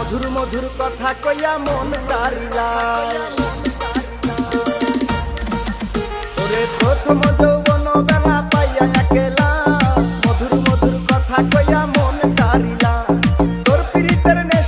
মধুর মধুর কথা কইয়া মন কারিলাই ওরে প্রথম যৌবন বেলা